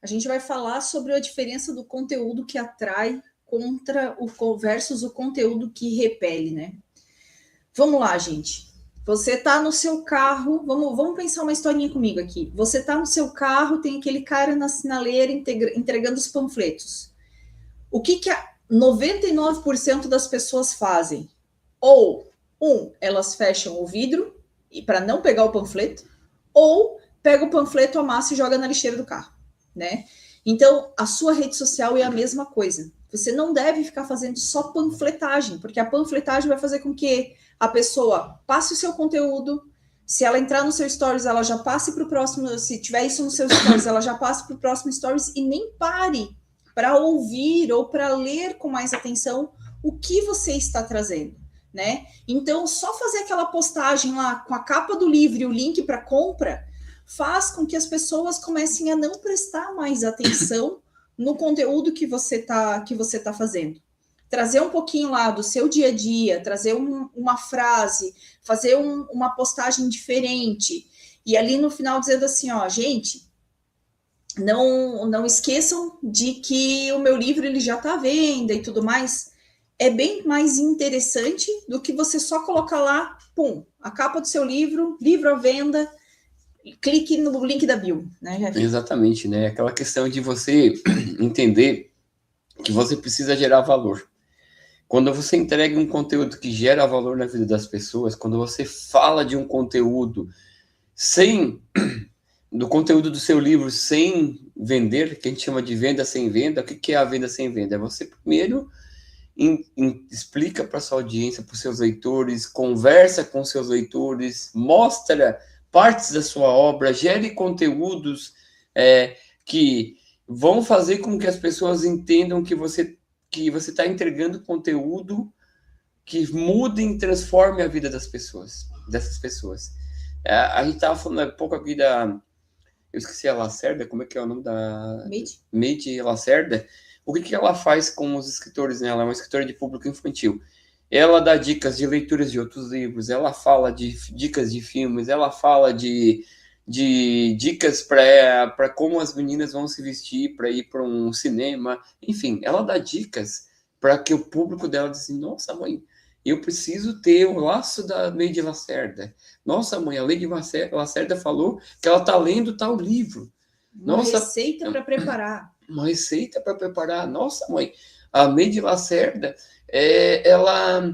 A gente vai falar sobre a diferença do conteúdo que atrai contra o versus o conteúdo que repele, né? Vamos lá, gente. Você tá no seu carro, vamos pensar uma historinha comigo aqui. Você tá no seu carro, tem aquele cara na sinaleira entregando os panfletos. O que 99% das pessoas fazem? Ou, elas fecham o vidro para não pegar o panfleto, ou pega o panfleto, amassa e joga na lixeira do carro, né? Então, a sua rede social é a mesma coisa. Você não deve ficar fazendo só panfletagem, porque a panfletagem vai fazer com que a pessoa passe o seu conteúdo. Se ela entrar no seu stories, ela já passe para o próximo. Se tiver isso no seu stories, ela já passe para o próximo stories e nem pare para ouvir ou para ler com mais atenção o que você está trazendo, né? Então, só fazer aquela postagem lá com a capa do livro e o link para compra faz com que as pessoas comecem a não prestar mais atenção no conteúdo que você tá fazendo. Trazer um pouquinho lá do seu dia a dia, trazer uma frase, fazer uma postagem diferente, e ali no final dizendo assim, ó, gente, não esqueçam de que o meu livro ele já está à venda e tudo mais. É bem mais interessante do que você só colocar lá, pum, a capa do seu livro à venda, clique no link da bio, né, Jeff? Exatamente, né? Aquela questão de você entender que você precisa gerar valor. Quando você entrega um conteúdo que gera valor na vida das pessoas, quando você fala de um conteúdo do conteúdo do seu livro sem vender, que a gente chama de venda sem venda, o que é a venda sem venda? É você primeiro explica para sua audiência, para os seus leitores, conversa com seus leitores, mostra partes da sua obra, gere conteúdos que vão fazer com que as pessoas entendam que você está entregando conteúdo que mude e transforme a vida dessas pessoas. A gente estava falando há pouco aqui eu esqueci a Lacerda, como é que é o nome da... Meide Lacerda. O que ela faz com os escritores, né? Ela é uma escritora de público infantil. Ela dá dicas de leituras de outros livros, ela fala de dicas de filmes, ela fala de dicas para como as meninas vão se vestir para ir para um cinema. Enfim, ela dá dicas para que o público dela diga assim, nossa, mãe, eu preciso ter o laço da Lady Lacerda. Nossa, mãe, a Lady Lacerda falou que ela está lendo tal livro. Uma receita para preparar. Uma receita para preparar. Nossa, mãe, a Lady Lacerda, ela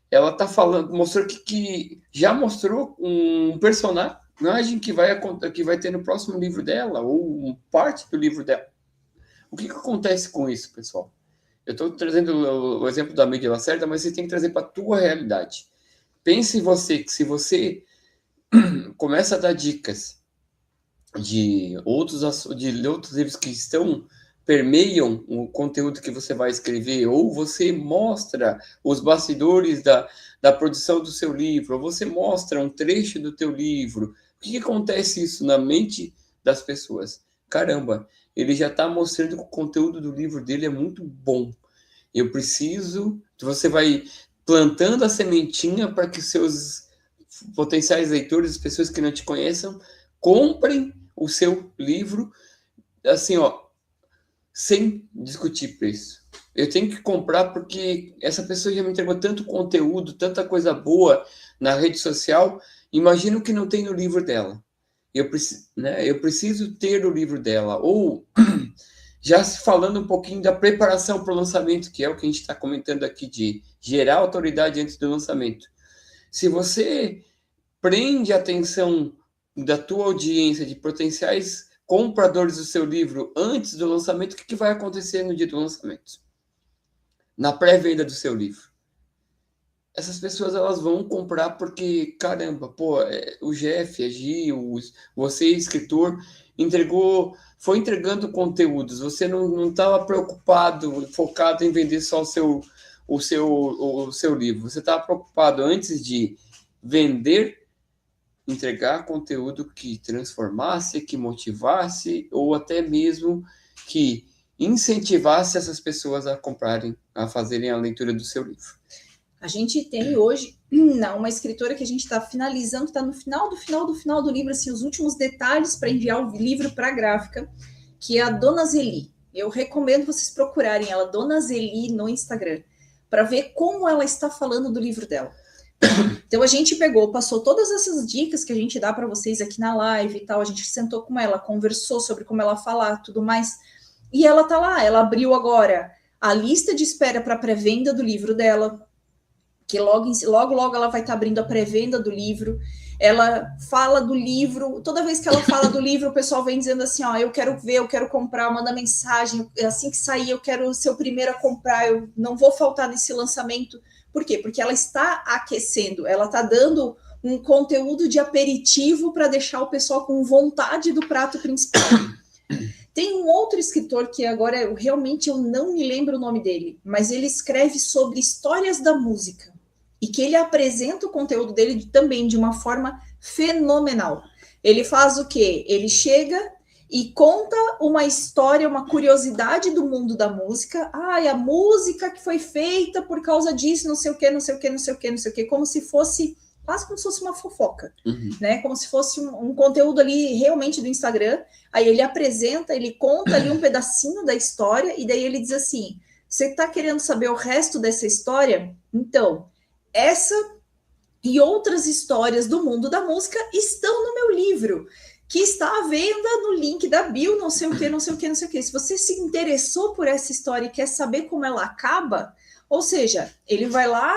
está falando, mostrou que já mostrou um personagem que vai ter no próximo livro dela, ou parte do livro dela. O que acontece com isso, pessoal? Eu estou trazendo o exemplo da Lady Lacerda, mas você tem que trazer para a tua realidade. Pense em você, que se você começa a dar dicas de outros livros que permeiam o conteúdo que você vai escrever, ou você mostra os bastidores da produção do seu livro, ou você mostra um trecho do teu livro, o que acontece isso na mente das pessoas? Caramba, ele já está mostrando que o conteúdo do livro dele é muito bom. Eu preciso... Você vai plantando a sementinha para que seus potenciais leitores, as pessoas que não te conheçam, comprem o seu livro, assim, ó, sem discutir preço. Eu tenho que comprar porque essa pessoa já me entregou tanto conteúdo, tanta coisa boa na rede social, imagino que não tem no livro dela. Eu preciso ter o livro dela. Ou, já falando um pouquinho da preparação para o lançamento, que é o que a gente está comentando aqui, de gerar autoridade antes do lançamento. Se você prende a atenção da tua audiência, de potenciais compradores do seu livro antes do lançamento, o que vai acontecer no dia do lançamento? Na pré-venda do seu livro. Essas pessoas, elas vão comprar porque, caramba, o Jeff, a Gil, você, escritor, foi entregando conteúdos. Você não estava preocupado, focado em vender só o seu livro. Você estava preocupado antes de vender, entregar conteúdo que transformasse, que motivasse, ou até mesmo que incentivasse essas pessoas a comprarem, a fazerem a leitura do seu livro. A gente tem hoje uma escritora que a gente está finalizando, está no final do livro, assim, os últimos detalhes para enviar o livro para a gráfica. que é a Dona Zeli. Eu recomendo vocês procurarem ela, Dona Zeli, no Instagram, para ver como ela está falando do livro dela. Então a gente pegou, passou todas essas dicas que a gente dá para vocês aqui na live e tal, a gente sentou com ela, conversou sobre como ela falar, tudo mais, e ela tá lá, ela abriu agora a lista de espera para pré-venda do livro dela, que logo ela vai estar abrindo a pré-venda do livro. Ela fala do livro, toda vez que ela fala do livro, o pessoal vem dizendo assim, ó, eu quero ver, eu quero comprar, manda mensagem, assim que sair eu quero ser o primeiro a comprar, eu não vou faltar nesse lançamento. Por quê? Porque ela está aquecendo, ela está dando um conteúdo de aperitivo para deixar o pessoal com vontade do prato principal. Tem um outro escritor que agora realmente eu não me lembro o nome dele, mas ele escreve sobre histórias da música e que ele apresenta o conteúdo dele também de uma forma fenomenal. Ele faz o quê? Ele chega e conta uma história, uma curiosidade do mundo da música. Ah, a música que foi feita por causa disso, não sei o quê, não sei o quê, não sei o quê, não sei o quê, como se fosse, quase como se fosse uma fofoca, né? Como se fosse um conteúdo ali realmente do Instagram. Aí ele apresenta, ele conta ali um pedacinho da história, e daí ele diz assim, você está querendo saber o resto dessa história? Então, essa e outras histórias do mundo da música estão no meu livro, que está à venda no link da bio, não sei o que, não sei o que, não sei o que. Se você se interessou por essa história e quer saber como ela acaba, ou seja, ele vai lá,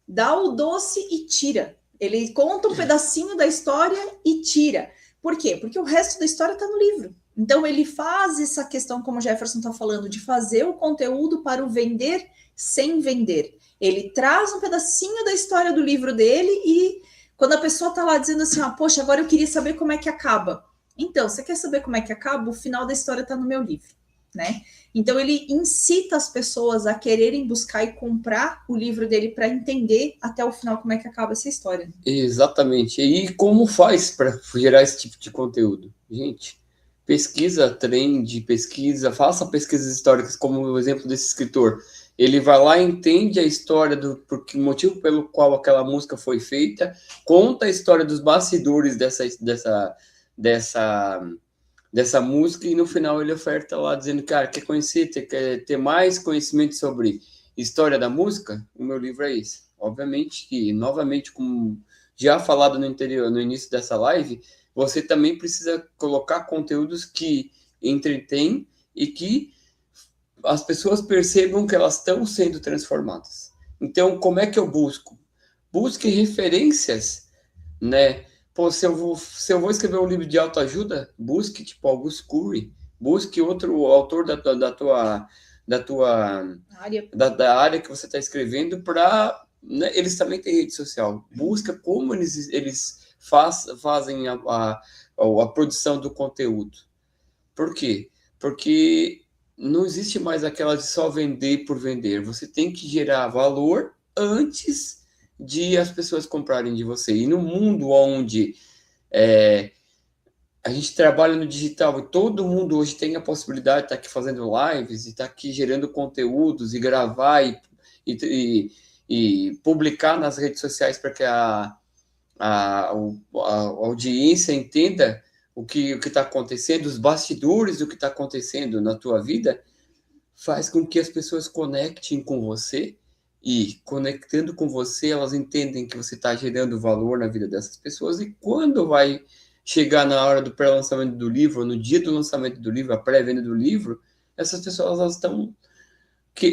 dá o doce e tira. Ele conta um pedacinho da história e tira. Por quê? Porque o resto da história está no livro. Então, ele faz essa questão, como o Jefferson está falando, de fazer o conteúdo para o vender sem vender. Ele traz um pedacinho da história do livro dele e quando a pessoa está lá dizendo assim, poxa, agora eu queria saber como é que acaba. Então, você quer saber como é que acaba? O final da história está no meu livro, né? Então, ele incita as pessoas a quererem buscar e comprar o livro dele para entender até o final como é que acaba essa história. Exatamente. E como faz para gerar esse tipo de conteúdo? Gente, pesquisa trend, faça pesquisas históricas, como o exemplo desse escritor. Ele vai lá e entende a história do motivo pelo qual aquela música foi feita, conta a história dos bastidores dessa música e no final ele oferta lá dizendo, cara, quer conhecer, quer ter mais conhecimento sobre história da música? O meu livro é esse. Obviamente que, novamente, como já falado no início dessa live, você também precisa colocar conteúdos que entretêm e que as pessoas percebam que elas estão sendo transformadas. Então, como é que eu busco? Busque referências, né? Pô, se eu vou escrever um livro de autoajuda, busque, tipo, Augusto Curry, busque outro autor da área que você está escrevendo para... Né, eles também têm rede social. Busca como eles fazem a produção do conteúdo. Por quê? Porque não existe mais aquela de só vender por vender. Você tem que gerar valor antes de as pessoas comprarem de você. E no mundo onde a gente trabalha no digital e todo mundo hoje tem a possibilidade de estar aqui fazendo lives e estar aqui gerando conteúdos e gravar e publicar nas redes sociais para que a audiência entenda o que está acontecendo, os bastidores do que está acontecendo na tua vida, faz com que as pessoas conectem com você e, conectando com você, elas entendem que você está gerando valor na vida dessas pessoas e quando vai chegar na hora do pré-lançamento do livro, no dia do lançamento do livro, a pré-venda do livro, essas pessoas elas estão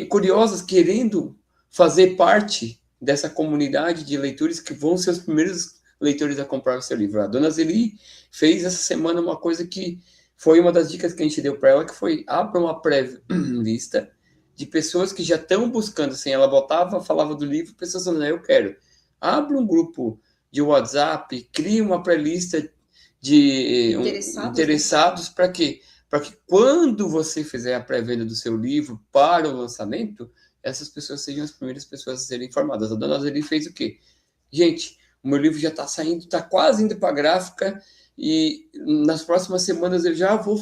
curiosas, querendo fazer parte dessa comunidade de leitores que vão ser os primeiros leitores a comprar o seu livro. A Dona Zeli fez essa semana uma coisa que foi uma das dicas que a gente deu para ela, que foi abra uma pré-lista de pessoas que já estão buscando, assim, ela falava do livro, pessoas falando, eu quero. Abra um grupo de WhatsApp, crie uma pré-lista de interessados para quê? Para que quando você fizer a pré-venda do seu livro para o lançamento, essas pessoas sejam as primeiras pessoas a serem informadas. A Dona Zeli fez o quê? Gente, o meu livro já está saindo, está quase indo para a gráfica e nas próximas semanas eu já vou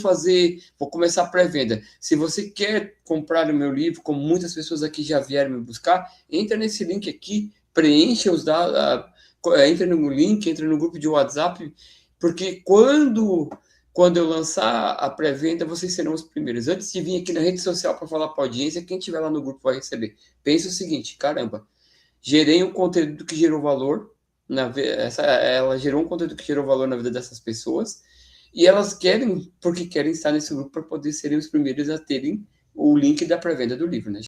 começar a pré-venda. Se você quer comprar o meu livro, como muitas pessoas aqui já vieram me buscar, entra nesse link aqui, preencha os dados, entra no link, entra no grupo de WhatsApp, porque quando quando eu lançar a pré-venda, vocês serão os primeiros. Antes de vir aqui na rede social para falar para a audiência, quem estiver lá no grupo vai receber. Pensa o seguinte, caramba, gerei um conteúdo que gerou valor, ela gerou um conteúdo que gerou valor na vida dessas pessoas, e elas querem, porque querem estar nesse grupo para poder serem os primeiros a terem o link da pré-venda do livro, né?